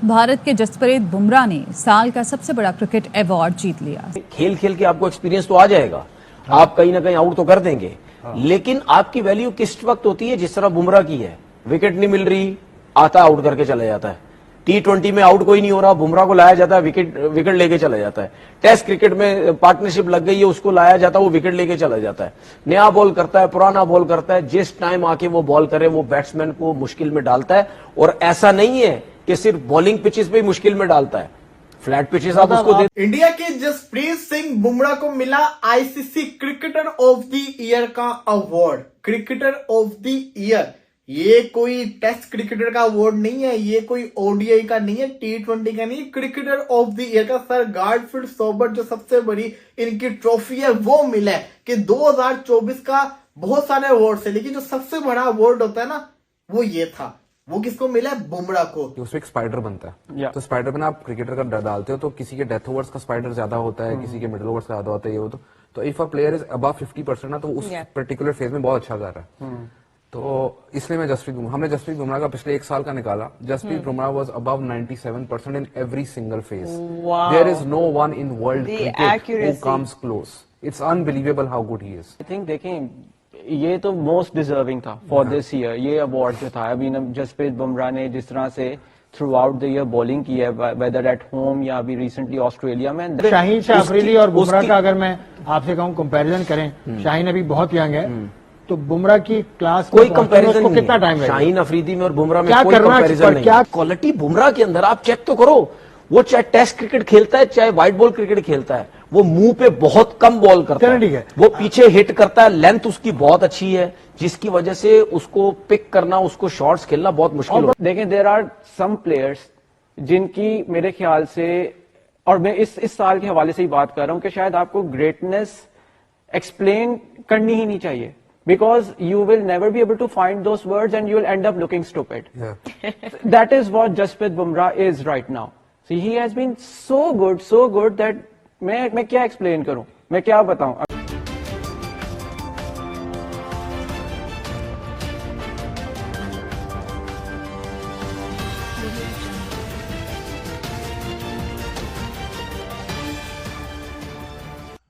भारत के जसप्रीत बुमराह ने साल का सबसे बड़ा क्रिकेट अवार्ड जीत लिया। खेल खेल के आपको एक्सपीरियंस तो आ जाएगा, आप कहीं ना कहीं आउट तो कर देंगे, लेकिन आपकी वैल्यू किस वक्त होती है? जिस तरह बुमराह की है, विकेट नहीं मिल रही, आता आउट करके चला जाता है। T20 में आउट कोई नहीं हो रहा, बुमराह को लाया जाता है, विकेट लेके चला जाता है। टेस्ट क्रिकेट में पार्टनरशिप लग गई है, उसको लाया जाता है, वो विकेट लेके चला जाता है। नया बॉल करता है, पुराना बॉल करता है, जिस टाइम आके वो बॉल करे वो बैट्समैन को मुश्किल में डालता है। और ऐसा नहीं है कि सिर्फ बॉलिंग पिचेस पे ही मुश्किल में डालता है, फ्लैट पिचेस आप उसको दे। इंडिया के जसप्रीत सिंह बुमराह को मिला ICC cricketer of the year का award. Cricketer of the year, ये कोई टेस्ट क्रिकेटर का अवार्ड नहीं है, ये कोई ओडीआई का नहीं है, T20 का नहीं है, क्रिकेटर ऑफ द ईयर का सर गारफील्ड सोबर्स जो सबसे बड़ी इनकी ट्रॉफी है वो मिला है। कि 2024 का बहुत सारे अवार्ड है, लेकिन जो सबसे बड़ा अवार्ड होता है ना वो ये था। वो किसको मिला है? बुमराह को। उसमें एक स्पाइडर बनता है, तो स्पाइडर में आप क्रिकेटर का डालते हो तो किसी के डेथ ओवर्स का स्पाइडर ज्यादा होता है, किसी के मिडिल ओवर्स का ज्यादा होता है, ये तो if a player is above 50% ना, तो उस पर्टिकुलर फेज में बहुत अच्छा कर रहा है। तो इसलिए हमने जसप्रीत बुमराह का पिछले 1 साल का निकाला। Jasprit Bumrah was above 97% in every single phase. There is no one in world cricket who comes close. It's unbelievable how good he is. I think देखें, ये तो मोस्ट डिजर्विंग था फॉर दिस ईयर, ये अवार्ड जो था। अभी जसप्रीत बुमराह ने जिस तरह से throughout the year bowling की है, वेदर एट होम या अभी रिसेंटली ऑस्ट्रेलिया में। शाहीन शाह अफरीदी और बुमराह का अगर मैं आपसे कहूँ कंपैरिजन करें, शाहीन अभी बहुत यंग है, तो बुमराह की क्लास कोई कंपैरिजन नहीं, कितना टाइम लगेगा? शाहीन अफरीदी में और बुमराह में क्या कोई करना, कंपैरिजन नहीं। क्या क्वालिटी बुमराह के अंदर आप चेक तो करो। वो चाहे टेस्ट क्रिकेट खेलता है, चाहे व्हाइट बॉल क्रिकेट खेलता है, वो मुंह पे बहुत कम बॉल करता है, ठीक है। वो पीछे हिट करता है, लेंथ उसकी बहुत अच्छी है, जिसकी वजह से उसको पिक करना, उसको शॉट्स खेलना बहुत मुश्किल होता है। देखें, देयर आर सम प्लेयर्स जिनकी मेरे ख्याल से, और मैं इस साल के हवाले से ही बात कर रहा हूं कि शायद आपको ग्रेटनेस एक्सप्लेन करनी ही नहीं चाहिए, because you will never be able to find those words and you will end up looking stupid. That is what Jasprit Bumrah is right now. See, he has been so good that मैं क्या explain करूं, मैं क्या बताऊं।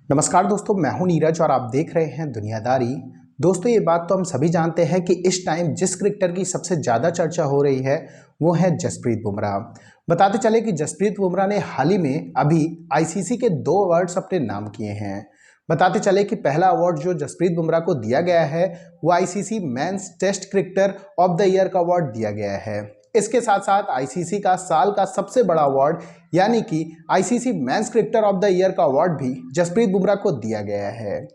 नमस्कार दोस्तों, मैं हूं नीरज और आप देख रहे हैं दुनियादारी। दोस्तों, ये बात तो हम सभी जानते हैं कि इस टाइम जिस क्रिकेटर की सबसे ज़्यादा चर्चा हो रही है वो है जसप्रीत बुमराह। बताते चले कि जसप्रीत बुमराह ने हाल ही में अभी आईसीसी के 2 अवार्ड्स अपने नाम किए हैं। बताते चले कि पहला अवार्ड जो जसप्रीत बुमराह को दिया गया है वो ICC men's test cricketer of the year का अवार्ड दिया गया है। इसके साथ साथ आईसीसी का साल का सबसे बड़ा अवार्ड यानी कि ICC men's cricketer of the year का अवार्ड भी जसप्रीत बुमराह को दिया गया है।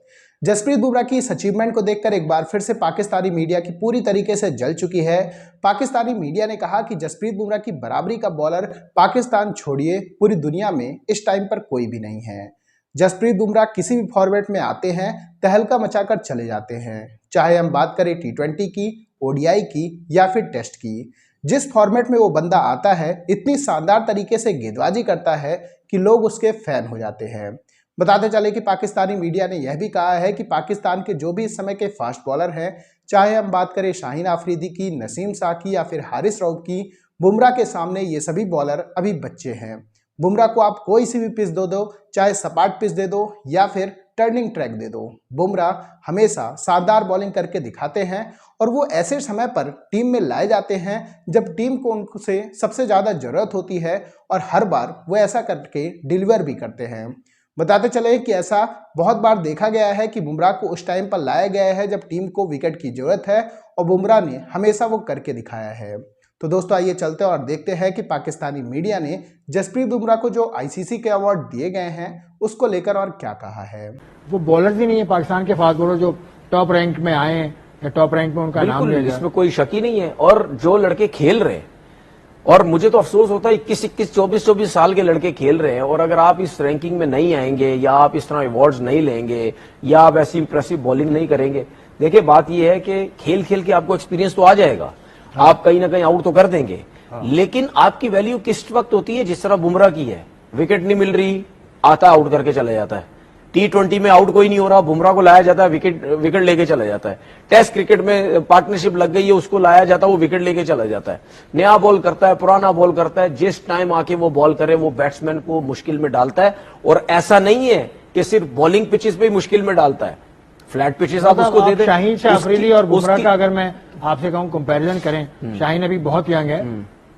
जसप्रीत बुमराह की इस अचीवमेंट को देखकर एक बार फिर से पाकिस्तानी मीडिया की पूरी तरीके से जल चुकी है। पाकिस्तानी मीडिया ने कहा कि जसप्रीत बुमराह की बराबरी का बॉलर पाकिस्तान छोड़िए पूरी दुनिया में इस टाइम पर कोई भी नहीं है। जसप्रीत बुमराह किसी भी फॉर्मेट में आते हैं तहलका मचाकर चले जाते हैं, चाहे हम बात करें T20 की, ओडीआई की या फिर टेस्ट की। जिस फॉर्मेट में वो बंदा आता है इतनी शानदार तरीके से गेंदबाजी करता है कि लोग उसके फैन हो जाते हैं। बताते चले कि पाकिस्तानी मीडिया ने यह भी कहा है कि पाकिस्तान के जो भी इस समय के फास्ट बॉलर हैं, चाहे हम बात करें शाहीन अफरीदी की, नसीम शाह की या फिर हारिस रऊफ की, बुमराह के सामने ये सभी बॉलर अभी बच्चे हैं। बुमराह को आप कोई सी भी पिच दो, चाहे सपाट पिच दे दो या फिर टर्निंग ट्रैक दे दो, बुमराह हमेशा शानदार बॉलिंग करके दिखाते हैं और वो ऐसे समय पर टीम में लाए जाते हैं जब टीम को उनसे सबसे ज़्यादा ज़रूरत होती है और हर बार वो ऐसा करके डिलीवर भी करते हैं। बताते चले कि ऐसा बहुत बार देखा गया है कि बुमराह को उस टाइम पर लाया गया है जब टीम को विकेट की ज़रूरत है और बुमराह ने हमेशा वो करके दिखाया है। तो दोस्तों, आइए चलते हैं और देखते हैं कि पाकिस्तानी मीडिया ने जसप्रीत बुमराह को जो आईसीसी के अवार्ड दिए गए हैं उसको लेकर और क्या कहा है। वो बॉलर भी नहीं है पाकिस्तान के फास्ट बॉलर जो टॉप रैंक में आए हैं या टॉप रैंक में उनका नाम लिया जाए, इसमें कोई शक ही नहीं है। और जो लड़के खेल रहे हैं, और मुझे तो अफसोस होता है 21, 24 साल के लड़के खेल रहे हैं, और अगर आप इस रैंकिंग में नहीं आएंगे या आप इस तरह अवार्ड्स नहीं लेंगे या आप ऐसी इंप्रेसिव बॉलिंग नहीं करेंगे, देखिए बात यह है कि खेल खेल के आपको एक्सपीरियंस तो आ जाएगा, आप कहीं ना कहीं आउट तो कर देंगे, लेकिन आपकी वैल्यू किस वक्त होती है? जिस तरह बुमराह की है, विकेट नहीं मिल रही, आता आउट करके चला जाता है। T20 में आउट कोई नहीं हो रहा, बुमराह को लाया जाता है, विकेट लेके चला जाता है। टेस्ट क्रिकेट में पार्टनरशिप लग गई है, उसको लाया जाता है, वो विकेट लेके चला जाता है। नया बॉल करता है, पुराना बॉल करता है, जिस टाइम आके वो बॉल करे वो बैट्समैन को मुश्किल में डालता है। और ऐसा नहीं है कि सिर्फ बॉलिंग पिचेस पे ही मुश्किल में डालता है, फ्लैट पिचेस आप उसको दे दें। शाहीन शाह अफरीदी और बुमराह का अगर मैं आपसे कहूं कंपैरिजन करें, शाहीन अभी बहुत यंग है,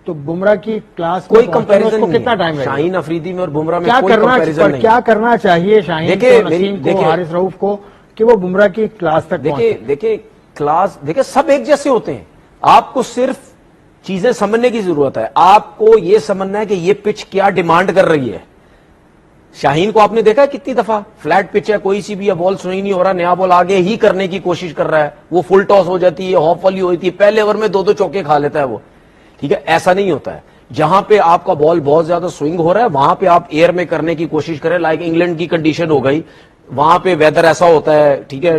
तो बुमराह की क्लास कोई कंपैरिजन नहीं, कितना टाइम लगेगा? शाहीन अफरीदी में और बुमराह में क्या कोई कंपैरिजन नहीं। क्या करना चाहिए शाहीन को, नसीम को, हारिस रऊफ को कि वो बुमराह की क्लास तक देखिए सब एक जैसे होते हैं। आपको सिर्फ चीजें समझने की जरूरत है। आपको ये समझना है कि ये पिच क्या डिमांड कर रही है। शाहीन को आपने देखा है कितनी दफा फ्लैट पिच है, कोई सी भी बॉल स्विंग नहीं हो रहा, नया बॉल आगे ही करने की कोशिश कर रहा है, वो फुल टॉस हो जाती है, हॉफ वाली होती है, पहले ओवर में 2-2 चौके खा लेता है वो। ठीक है, ऐसा नहीं होता है। जहां पे आपका बॉल बहुत ज्यादा स्विंग हो रहा है वहां पे आप एयर में करने की कोशिश करें। लाइक इंग्लैंड की कंडीशन हो गई, वहां पे वेदर ऐसा होता है, ठीक है,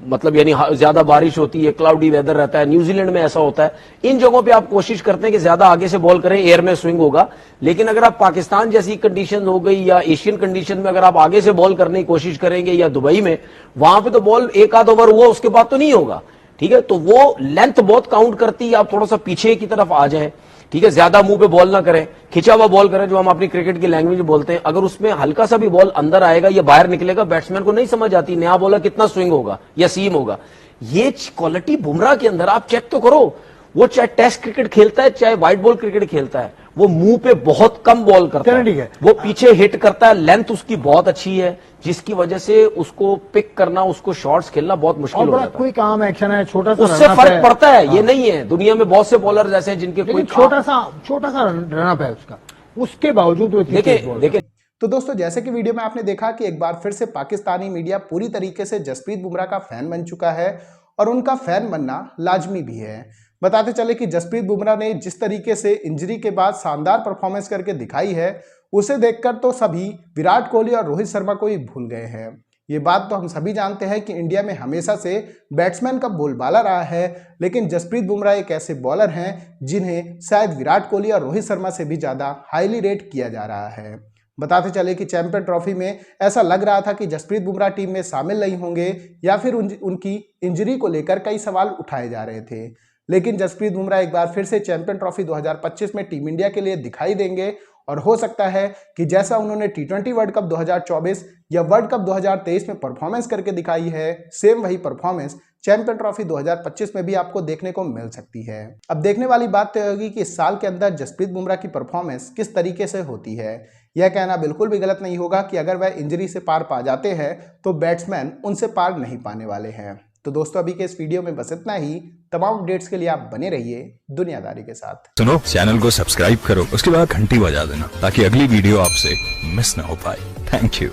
मतलब यानी ज्यादा बारिश होती है, क्लाउडी वेदर रहता है। न्यूजीलैंड में ऐसा होता है। इन जगहों पे आप कोशिश करते हैं कि ज्यादा आगे से बॉल करें, एयर में स्विंग होगा। लेकिन अगर आप पाकिस्तान जैसी कंडीशन हो गई या एशियन कंडीशन में अगर आप आगे से बॉल करने की कोशिश करेंगे, या दुबई में, वहां पे तो बॉल एक आध ओवर हुआ उसके बाद तो नहीं होगा। ठीक है, तो वो लेंथ बहुत काउंट करती है। आप थोड़ा सा पीछे की तरफ आ जाए, ठीक है, ज्यादा मुंह पे बॉल ना करें, खिंचा हुआ बॉल करें, जो हम अपनी क्रिकेट की लैंग्वेज में बोलते हैं। अगर उसमें हल्का सा भी बॉल अंदर आएगा या बाहर निकलेगा, बैट्समैन को नहीं समझ आती नया बॉलर कितना स्विंग होगा या सीम होगा। ये क्वालिटी बुमराह के अंदर आप चेक तो करो। वो चाहे टेस्ट क्रिकेट खेलता है चाहे व्हाइट बॉल क्रिकेट खेलता है, वो मुंह पे बहुत कम बॉल करता है, वो पीछे हिट करता है। लेंथ उसकी बहुत अच्छी है, जिसकी वजह से उसको पिक करना, उसको शॉट्स खेलना बहुत मुश्किल हो जाता है। कोई काम एक्शन है, छोटा सा उससे फर्क पड़ता है। ये नहीं है, दुनिया में बहुत से बॉलर ऐसे हैं जिनके कोई छोटा सा रनअप है उसका, उसके बावजूद देखिए। तो दोस्तों, जैसे कि वीडियो में आपने देखा कि एक बार फिर से पाकिस्तानी मीडिया पूरी तरीके से जसप्रीत बुमराह का फैन बन चुका है, और उनका फैन बनना लाजमी भी है। बताते चले कि जसप्रीत बुमराह ने जिस तरीके से इंजरी के बाद शानदार परफॉर्मेंस करके दिखाई है, उसे देखकर तो सभी विराट कोहली और रोहित शर्मा को ही भूल गए हैं। ये बात तो हम सभी जानते हैं कि इंडिया में हमेशा से बैट्समैन का बोलबाला रहा है, लेकिन जसप्रीत बुमराह एक ऐसे बॉलर हैं जिन्हें शायद विराट कोहली और रोहित शर्मा से भी ज़्यादा हाईली रेट किया जा रहा है। बताते चले कि चैंपियन ट्रॉफी में ऐसा लग रहा था कि जसप्रीत बुमराह टीम में शामिल नहीं होंगे, या फिर उनकी इंजरी को लेकर कई सवाल उठाए जा रहे थे। लेकिन जसप्रीत बुमराह एक बार फिर से चैंपियन ट्रॉफी 2025 में टीम इंडिया के लिए दिखाई देंगे, और हो सकता है कि जैसा उन्होंने T20 वर्ल्ड कप 2024 या वर्ल्ड कप 2023 में परफॉर्मेंस करके दिखाई है, सेम वही परफॉर्मेंस चैंपियन ट्रॉफी 2025 में भी आपको देखने को मिल सकती है। अब देखने वाली बात तो होगी कि इस साल के अंदर जसप्रीत बुमराह की परफॉर्मेंस किस तरीके से होती है। यह कहना बिल्कुल भी गलत नहीं होगा कि अगर वह इंजरी से पार पा जाते हैं तो बैट्समैन उनसे पार नहीं पाने वाले हैं। तो दोस्तों, अभी के इस वीडियो में बस इतना ही। तमाम अपडेट्स के लिए आप बने रहिए दुनियादारी के साथ। सुनो, चैनल को सब्सक्राइब करो, उसके बाद घंटी बजा देना ताकि अगली वीडियो आपसे मिस ना हो पाए। Thank you.